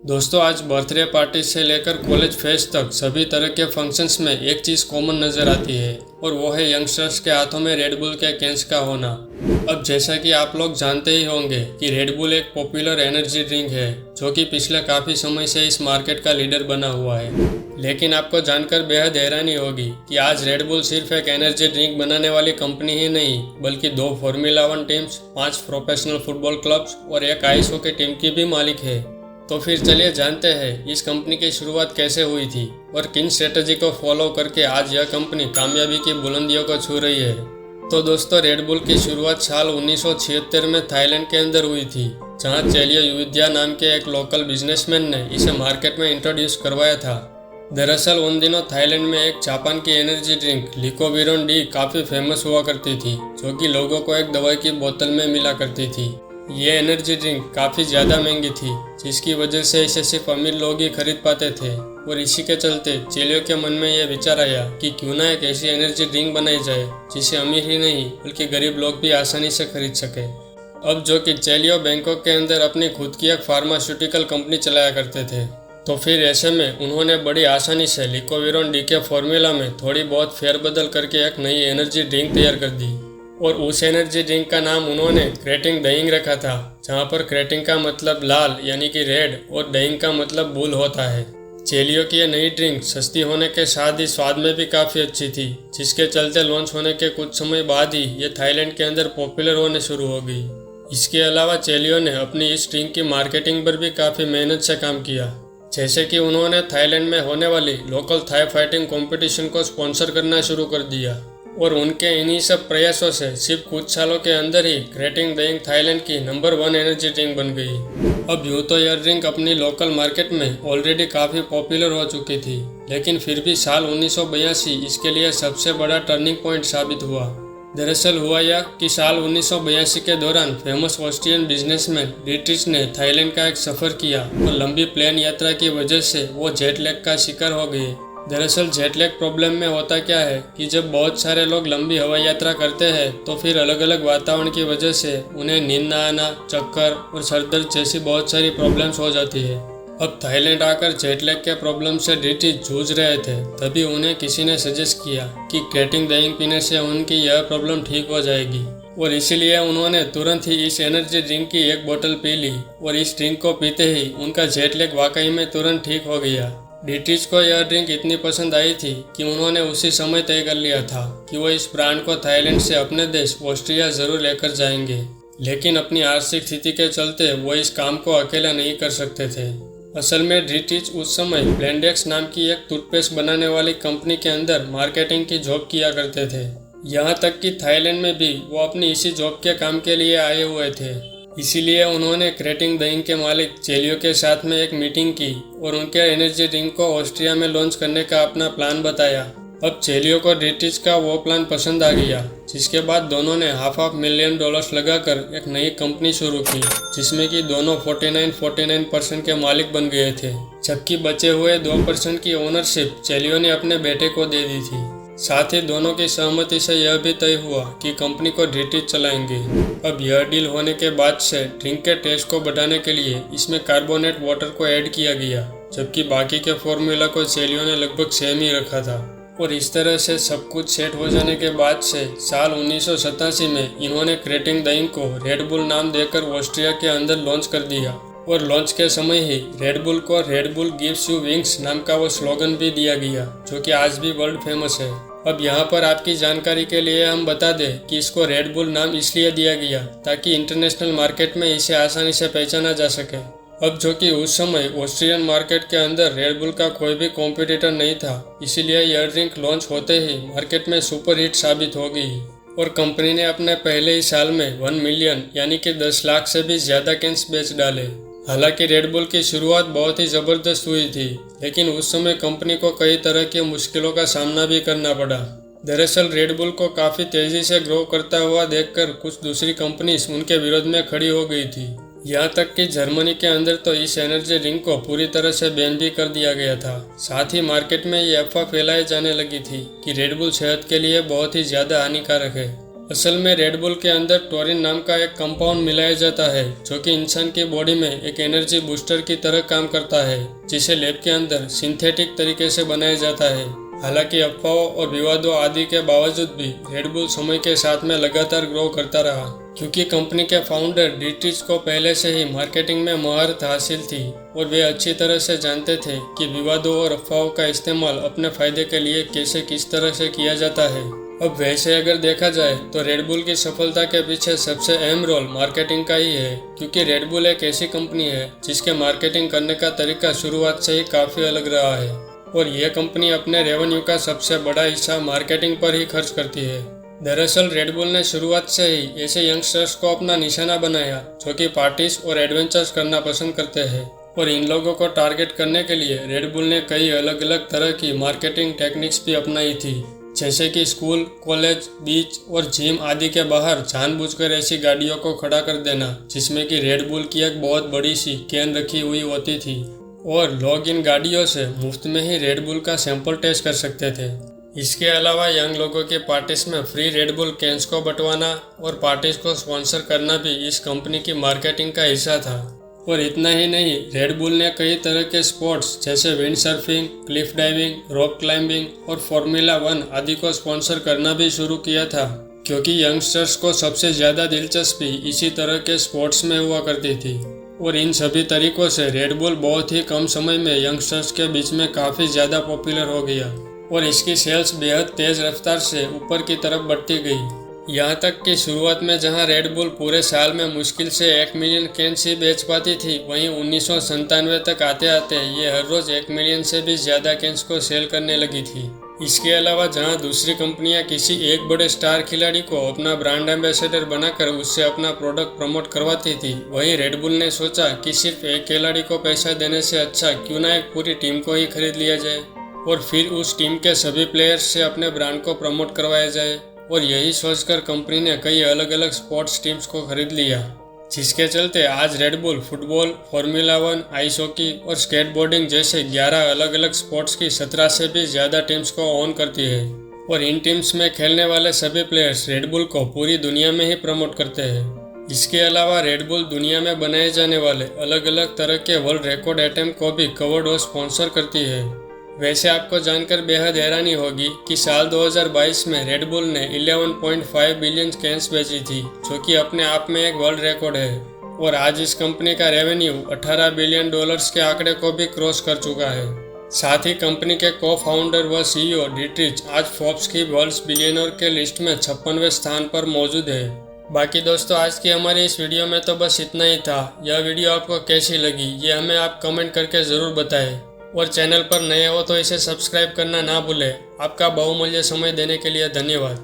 दोस्तों, आज birthday party से लेकर कॉलेज फेस्ट तक सभी तरह के फंक्शंस में एक चीज़ कॉमन नज़र आती है और वो है यंगस्टर्स के हाथों में रेड बुल के कैंस का होना। अब जैसा कि आप लोग जानते ही होंगे कि रेड बुल एक पॉपुलर एनर्जी ड्रिंक है जो कि पिछले काफ़ी समय से इस मार्केट का लीडर बना हुआ है। लेकिन आपको जानकर बेहद हैरानी होगी कि आज रेड बुल सिर्फ एक एनर्जी ड्रिंक बनाने वाली कंपनी ही नहीं बल्कि 2 formula 1 teams, 5 professional football clubs और एक आइस हॉकी टीम की भी मालिक है। तो फिर चलिए जानते हैं इस कंपनी की शुरुआत कैसे हुई थी और किन स्ट्रेटजी को फॉलो करके आज यह कंपनी कामयाबी की बुलंदियों को छू रही है। तो दोस्तों, रेड बुल की शुरुआत साल 1976 में थाईलैंड के अंदर हुई थी, जहां चेलियो युविद्या नाम के एक लोकल बिजनेसमैन ने इसे मार्केट में इंट्रोड्यूस करवाया था। दरअसल उन दिनों थाईलैंड में एक जापान की एनर्जी ड्रिंक लिकोविरोन डी काफ़ी फेमस हुआ करती थी, जो कि लोगों को एक दवाई की बोतल में मिला करती थी। ये एनर्जी ड्रिंक काफ़ी ज़्यादा महंगी थी, जिसकी वजह से इसे सिर्फ अमीर लोग ही खरीद पाते थे और इसी के चलते चेलियो के मन में यह विचार आया कि क्यों ना एक ऐसी एनर्जी ड्रिंक बनाई जाए जिसे अमीर ही नहीं बल्कि गरीब लोग भी आसानी से खरीद सके। अब जो कि चेलियो बैंकॉक के अंदर अपनी खुद की एक फार्मास्यूटिकल कंपनी चलाया करते थे, तो फिर ऐसे में उन्होंने बड़ी आसानी से लिकोविरोन डी के फॉर्मूला में थोड़ी बहुत फेरबदल करके एक नई एनर्जी ड्रिंक तैयार कर दी और उस एनर्जी ड्रिंक का नाम उन्होंने क्रेटिंग दहिंग रखा था, जहां पर क्रेटिंग का मतलब लाल यानी कि रेड और दहिंग का मतलब बुल होता है। चेलियो की यह नई ड्रिंक सस्ती होने के साथ ही स्वाद में भी काफ़ी अच्छी थी, जिसके चलते लॉन्च होने के कुछ समय बाद ही ये थाईलैंड के अंदर पॉपुलर होने शुरू हो गई। इसके अलावा चेलियो ने अपनी इस ड्रिंक की मार्केटिंग पर भी काफ़ी मेहनत से काम किया, जैसे कि उन्होंने थाईलैंड में होने वाली लोकल थाई फाइटिंग कंपटीशन को स्पॉन्सर करना शुरू कर दिया और उनके इन्हीं सब प्रयासों से सिर्फ कुछ सालों के अंदर ही क्रेटिंग दहिंग थाईलैंड की नंबर 1 एनर्जी ड्रिंक बन गई। अब यूँ तो यह ड्रिंक अपनी लोकल मार्केट में ऑलरेडी काफ़ी पॉपुलर हो चुकी थी, लेकिन फिर भी साल 1982 इसके लिए सबसे बड़ा टर्निंग पॉइंट साबित हुआ। दरअसल हुआ यह कि साल 1982 के दौरान फेमस ऑस्ट्रियन बिजनेसमैन डीट्रिच ने थाईलैंड का एक सफ़र किया और लंबी प्लेन यात्रा की वजह से वो जेट लैग का शिकार हो गए। दरअसल जेट लैग प्रॉब्लम में होता क्या है कि जब बहुत सारे लोग लंबी हवाई यात्रा करते हैं तो फिर अलग अलग वातावरण की वजह से उन्हें नींद न आना, चक्कर और सर दर्द जैसी बहुत सारी प्रॉब्लम्स हो जाती है। अब थाईलैंड आकर जेट लैग के प्रॉब्लम से डीट्रिच जूझ रहे थे, तभी उन्हें किसी ने सजेस्ट किया कि क्रेटिंग दहिंग पीने से उनकी यह प्रॉब्लम ठीक हो जाएगी और इसीलिए उन्होंने तुरंत ही इस एनर्जी ड्रिंक की एक बोतल पी ली और इस ड्रिंक को पीते ही उनका जेट लैग वाकई में तुरंत ठीक हो गया। डीट्रिच को यह ड्रिंक इतनी पसंद आई थी कि उन्होंने उसी समय तय कर लिया था कि वो इस ब्रांड को थाईलैंड से अपने देश ऑस्ट्रिया ज़रूर लेकर जाएंगे। लेकिन अपनी आर्थिक स्थिति के चलते वो इस काम को अकेला नहीं कर सकते थे। असल में डीट्रिच उस समय ब्लेंडेक्स नाम की एक टूथपेस्ट बनाने वाली कंपनी के अंदर मार्केटिंग की जॉब किया करते थे। यहाँ तक कि थाईलैंड में भी वो अपनी इसी जॉब के काम के लिए आए हुए थे। इसीलिए उन्होंने क्रेटिंग दहिंग के मालिक चेलियो के साथ में एक मीटिंग की और उनके एनर्जी ड्रिंक को ऑस्ट्रिया में लॉन्च करने का अपना प्लान बताया। अब चेलियो को डीट्रिच का वो प्लान पसंद आ गया, जिसके बाद दोनों ने $500 मिलियन लगाकर एक नई कंपनी शुरू की, जिसमें कि दोनों 49% के मालिक बन गए थे, जबकि बचे हुए 2% की ओनरशिप चेलियो ने अपने बेटे को दे दी थी। साथ ही दोनों की सहमति से यह भी तय हुआ कि कंपनी को डीट्रिच चलाएंगे। अब यह डील होने के बाद से ड्रिंक के टेस्ट को बढ़ाने के लिए इसमें कार्बोनेट वाटर को ऐड किया गया, जबकि बाकी के फॉर्मूला को चेलियो ने लगभग सेम ही रखा था। और इस तरह से सब कुछ सेट हो जाने के बाद से साल 1987 में इन्होंने क्रेटिंग दहिंग को रेड बुल नाम देकर ऑस्ट्रिया के अंदर लॉन्च कर दिया और लॉन्च के समय ही रेड बुल को red bull gives you wings नाम का वो स्लोगन भी दिया गया, जो कि आज भी वर्ल्ड फेमस है। अब यहाँ पर आपकी जानकारी के लिए हम बता दें कि इसको रेड बुल नाम इसलिए दिया गया ताकि इंटरनेशनल मार्केट में इसे आसानी से पहचाना जा सके। अब जो कि उस समय ऑस्ट्रियन मार्केट के अंदर रेड बुल का कोई भी कॉम्पिटिटर नहीं था, इसीलिए यह ड्रिंक लॉन्च होते ही मार्केट में सुपर हिट साबित हो गई और कंपनी ने अपने पहले ही साल में 1 मिलियन यानी कि 10 लाख से भी ज़्यादा कैंस बेच डाले। हालांकि रेड बुल की शुरुआत बहुत ही ज़बरदस्त हुई थी, लेकिन उस समय कंपनी को कई तरह की मुश्किलों का सामना भी करना पड़ा। दरअसल रेड बुल को काफ़ी तेज़ी से ग्रो करता हुआ देखकर कुछ दूसरी कंपनीज उनके विरोध में खड़ी हो गई थी। यहाँ तक कि जर्मनी के अंदर तो इस एनर्जी ड्रिंक को पूरी तरह से बैन भी कर दिया गया था। साथ ही मार्केट में ये अफवाह फैलाई जाने लगी थी कि रेड बुल सेहत के लिए बहुत ही ज़्यादा हानिकारक है। असल में रेडबुल के अंदर टोरिन नाम का एक कंपाउंड मिलाया जाता है जो कि इंसान की बॉडी में एक एनर्जी बूस्टर की तरह काम करता है, जिसे लैब के अंदर सिंथेटिक तरीके से बनाया जाता है। हालांकि अफवाहों और विवादों आदि के बावजूद भी रेडबुल समय के साथ में लगातार ग्रो करता रहा, क्योंकि कंपनी के फाउंडर डीट्रिच को पहले से ही मार्केटिंग में महारत हासिल थी और वे अच्छी तरह से जानते थे कि विवादों और अफवाहों का इस्तेमाल अपने फायदे के लिए कैसे किस तरह से किया जाता है। अब वैसे अगर देखा जाए तो रेडबुल की सफलता के पीछे सबसे अहम रोल मार्केटिंग का ही है, क्योंकि रेडबुल एक ऐसी कंपनी है जिसके मार्केटिंग करने का तरीका शुरुआत से ही काफ़ी अलग रहा है और यह कंपनी अपने रेवेन्यू का सबसे बड़ा हिस्सा मार्केटिंग पर ही खर्च करती है। दरअसल रेडबुल ने शुरुआत से ही ऐसे यंगस्टर्स को अपना निशाना बनाया जो कि पार्टीज और एडवेंचर्स करना पसंद करते हैं, और इन लोगों को टारगेट करने के लिए रेडबुल ने कई अलग अलग तरह की मार्केटिंग टेक्निक्स भी अपनाई थी, जैसे कि स्कूल, कॉलेज, बीच और जिम आदि के बाहर जानबूझकर ऐसी गाड़ियों को खड़ा कर देना जिसमें कि रेडबुल की एक बहुत बड़ी सी कैन रखी हुई होती थी और लोग इन गाड़ियों से मुफ्त में ही रेडबुल का सैंपल टेस्ट कर सकते थे। इसके अलावा यंग लोगों के पार्टीज में फ्री रेडबुल कैंस को बंटवाना और पार्टीज को स्पॉन्सर करना भी इस कंपनी की मार्केटिंग का हिस्सा था। और इतना ही नहीं, रेडबुल ने कई तरह के स्पोर्ट्स जैसे wind surfing, Cliff diving, rock climbing और फार्मूला 1 आदि को स्पॉन्सर करना भी शुरू किया था, क्योंकि यंगस्टर्स को सबसे ज़्यादा दिलचस्पी इसी तरह के स्पोर्ट्स में हुआ करती थी। और इन सभी तरीकों से रेडबुल बहुत ही कम समय में यंगस्टर्स के बीच में काफ़ी ज़्यादा पॉपुलर हो गया और इसकी सेल्स बेहद तेज़ रफ्तार से ऊपर की तरफ बढ़ती गई। यहाँ तक कि शुरुआत में जहाँ रेडबुल पूरे साल में मुश्किल से 1 मिलियन कैंस ही बेच पाती थी, वहीं 1997 तक आते आते ये हर रोज़ 1 मिलियन से भी ज़्यादा कैंस को सेल करने लगी थी। इसके अलावा जहाँ दूसरी कंपनियाँ किसी एक बड़े स्टार खिलाड़ी को अपना ब्रांड एम्बेसडर बनाकर उससे अपना प्रोडक्ट प्रमोट करवाती थी, वहीं रेडबुल ने सोचा कि सिर्फ एक खिलाड़ी को पैसा देने से अच्छा क्यों ना एक पूरी टीम को ही खरीद लिया जाए और फिर उस टीम के सभी प्लेयर्स से अपने ब्रांड को प्रमोट करवाया जाए। और यही सोचकर कंपनी ने कई अलग अलग स्पोर्ट्स टीम्स को खरीद लिया, जिसके चलते आज Red Bull football, formula 1, ice hockey और स्केटबोर्डिंग जैसे 11 अलग अलग स्पोर्ट्स की 17 से भी ज़्यादा टीम्स को ओन करती है। और इन टीम्स में खेलने वाले सभी प्लेयर्स रेडबुल को पूरी दुनिया में ही प्रमोट करते हैं। इसके अलावा रेडबुल दुनिया में बनाए जाने वाले अलग अलग तरह के वर्ल्ड रिकॉर्ड आइटम को भी कवर्ड और स्पॉन्सर करती है। वैसे आपको जानकर बेहद हैरानी होगी कि साल 2022 में रेडबुल ने 11.5 बिलियन कैंस बेची थी, जो कि अपने आप में एक वर्ल्ड रिकॉर्ड है। और आज इस कंपनी का रेवेन्यू $18 बिलियन के आंकड़े को भी क्रॉस कर चुका है। साथ ही कंपनी के को फाउंडर व सीईओ डीट्रिच आज फोर्ब्स की वर्ल्ड बिलियनर के लिस्ट में 56वें स्थान पर मौजूद है। बाकी दोस्तों, आज की हमारी इस वीडियो में तो बस इतना ही था। यह वीडियो आपको कैसी लगी ये हमें आप कमेंट करके ज़रूर बताएं और चैनल पर नए हो तो इसे सब्सक्राइब करना ना भूलें। आपका बहुमूल्य समय देने के लिए धन्यवाद।